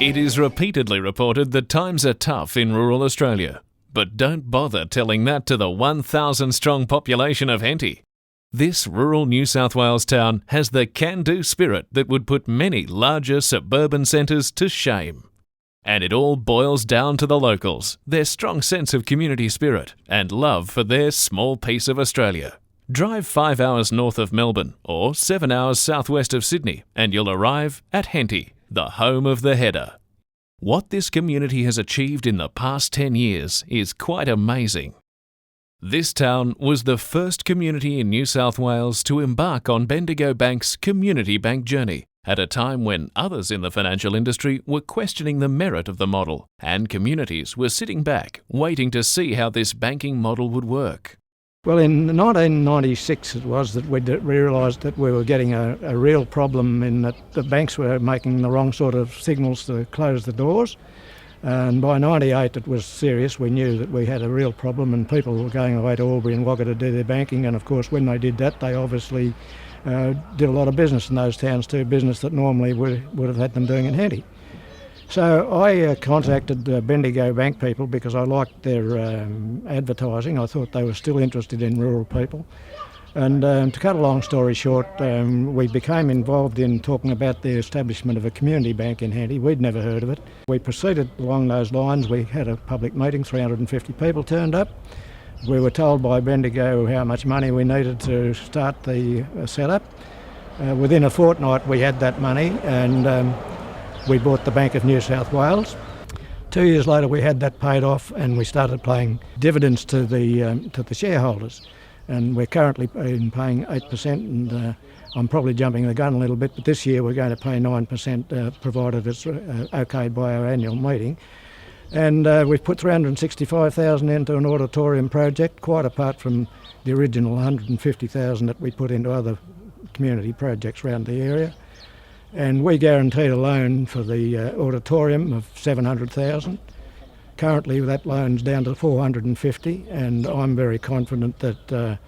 It is repeatedly reported that times are tough in rural Australia, but don't bother telling that to the 1,000-strong population of Henty. This rural New South Wales town has the can-do spirit that would put many larger suburban centres to shame. And it all boils down to the locals, their strong sense of community spirit and love for their small piece of Australia. Drive 5 hours north of Melbourne or 7 hours southwest of Sydney and you'll arrive at Henty, the home of the header. What this community has achieved in the past 10 years is quite amazing. This town was the first community in New South Wales to embark on Bendigo Bank's Community Bank journey at a time when others in the financial industry were questioning the merit of the model and communities were sitting back waiting to see how this banking model would work. Well, in 1996 it was that we realised that we were getting a real problem in that the banks were making the wrong sort of signals to close the doors. And by 98 it was serious. We knew that we had a real problem and people were going away to Albury and Wagga to do their banking. And of course when they did that they obviously did a lot of business in those towns too, business that normally would have had them doing in Henty. So I contacted Bendigo Bank people because I liked their advertising. I thought they were still interested in rural people. And to cut a long story short, we became involved in talking about the establishment of a community bank in Henty. We'd never heard of it. We proceeded along those lines. We had a public meeting, 350 people turned up. We were told by Bendigo how much money we needed to start the setup. Within a fortnight we had that money and we bought the Bank of New South Wales. 2 years later we had that paid off and we started paying dividends to the shareholders. And we're currently paying 8% and I'm probably jumping the gun a little bit, but this year we're going to pay 9% provided it's okayed by our annual meeting. And we've put $365,000 into an auditorium project, quite apart from the original $150,000 that we put into other community projects around the area. And we guaranteed a loan for the auditorium of $700,000. Currently that loan's down to $450,000 and I'm very confident that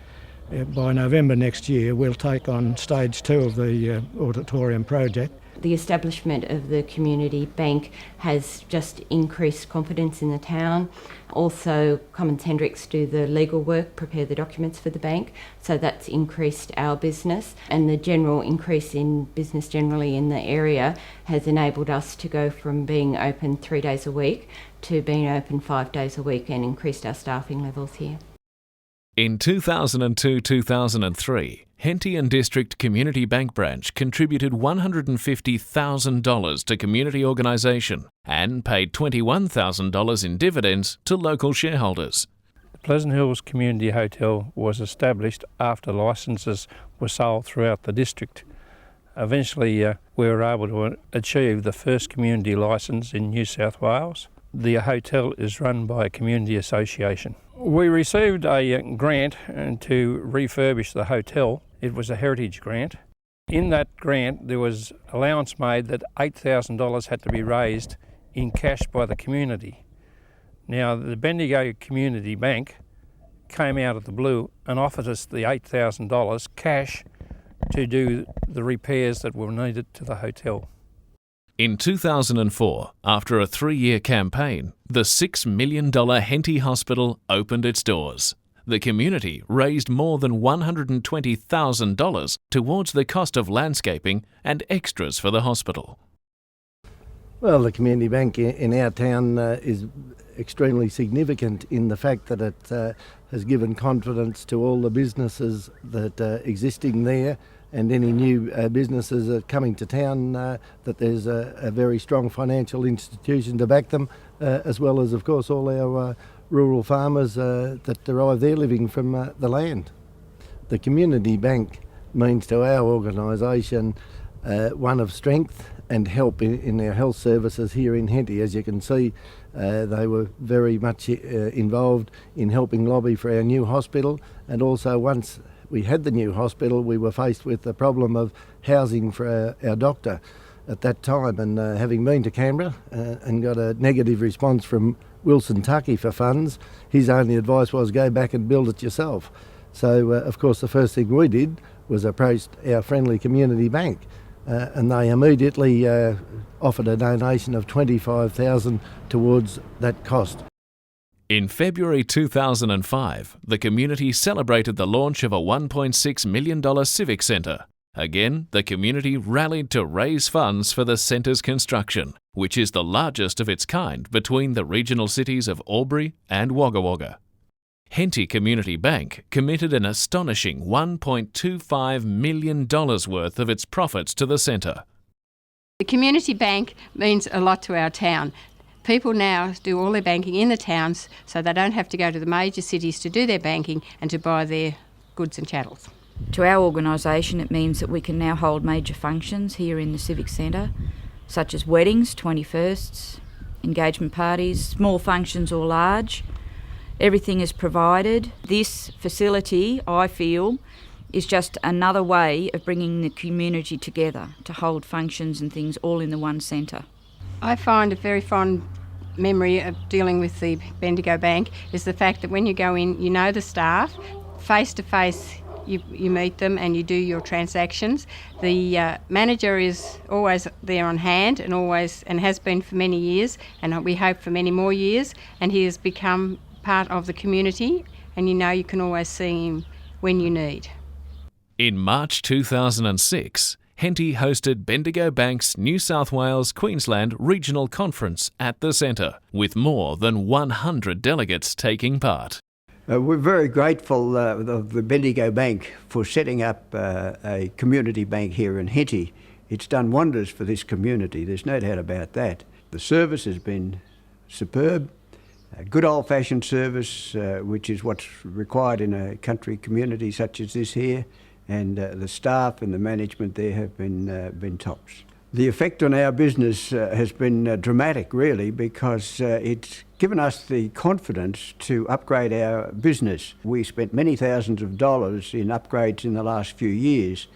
by November next year we'll take on stage 2 of the auditorium project. The establishment of the community bank has just increased confidence in the town. Also, Commons Hendricks do the legal work, prepare the documents for the bank, so that's increased our business. And the general increase in business generally in the area has enabled us to go from being open 3 days a week to being open 5 days a week and increased our staffing levels here. In 2002-2003, Henty and District Community Bank Branch contributed $150,000 to community organisation and paid $21,000 in dividends to local shareholders. The Pleasant Hills Community Hotel was established after licences were sold throughout the district. Eventually we were able to achieve the first community licence in New South Wales. The hotel is run by a community association. We received a grant to refurbish the hotel. It was a heritage grant. In that grant there was allowance made that $8,000 had to be raised in cash by the community. Now the Bendigo Community Bank came out of the blue and offered us the $8,000 cash to do the repairs that were needed to the hotel. In 2004, after a 3-year campaign, the $6 million Henty Hospital opened its doors. The community raised more than $120,000 towards the cost of landscaping and extras for the hospital. Well, the community bank in our town is extremely significant in the fact that it has given confidence to all the businesses that are existing there and any new businesses that are coming to town, that there's a very strong financial institution to back them, as well as, of course, all our rural farmers that derive their living from the land. The community bank means to our organisation one of strength and help in our health services here in Henty. As you can see, they were very much involved in helping lobby for our new hospital, and also once we had the new hospital we were faced with the problem of housing for our doctor at that time, and having been to Canberra and got a negative response from Wilson Tucky for funds, his only advice was go back and build it yourself. So of course the first thing we did was approach our friendly community bank, and they immediately offered a donation of $25,000 towards that cost. In February 2005, the community celebrated the launch of a $1.6 million Civic Centre. Again, the community rallied to raise funds for the centre's construction, which is the largest of its kind between the regional cities of Albury and Wagga Wagga. Henty Community Bank committed an astonishing $1.25 million worth of its profits to the centre. The community bank means a lot to our town. People now do all their banking in the towns, so they don't have to go to the major cities to do their banking and to buy their goods and chattels. To our organisation, it means that we can now hold major functions here in the Civic Centre, such as weddings, 21sts, engagement parties, small functions or large. Everything is provided. This facility, I feel, is just another way of bringing the community together to hold functions and things all in the one centre. I find a very fond memory of dealing with the Bendigo Bank is the fact that when you go in, you know the staff, face to face. You meet them and you do your transactions. The manager is always there on hand and has been for many years, and we hope for many more years, and he has become part of the community, and you can always see him when you need. In March 2006, Henty hosted Bendigo Bank's New South Wales Queensland Regional Conference at the centre, with more than 100 delegates taking part. We're very grateful of the Bendigo Bank for setting up a community bank here in Henty. It's done wonders for this community, there's no doubt about that. The service has been superb, a good old-fashioned service, which is what's required in a country community such as this here, and the staff and the management there have been tops. The effect on our business has been dramatic, really, because it's given us the confidence to upgrade our business. We spent many thousands of dollars in upgrades in the last few years,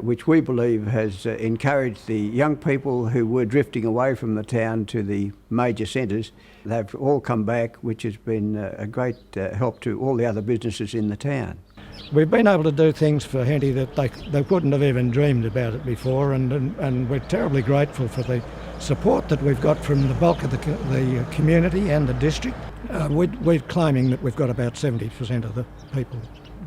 which we believe has encouraged the young people who were drifting away from the town to the major centres. They've all come back, which has been a great help to all the other businesses in the town. We've been able to do things for Henty that they wouldn't have even dreamed about it before, and we're terribly grateful for the support that we've got from the bulk of the community and the district. We're claiming that we've got about 70% of the people,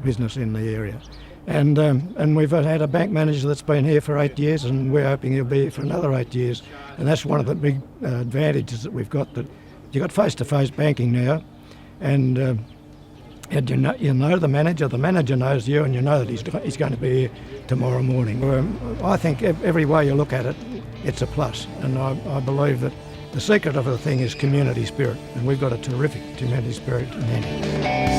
business in the area. And we've had a bank manager that's been here for 8 years, and we're hoping he'll be here for another 8 years. And that's one of the big advantages that we've got, that you've got face-to-face banking now, and you know the manager knows you, and you know that he's going to be here tomorrow morning. I think every way you look at it, it's a plus, and I believe that the secret of the thing is community spirit, and we've got a terrific community spirit in Henty.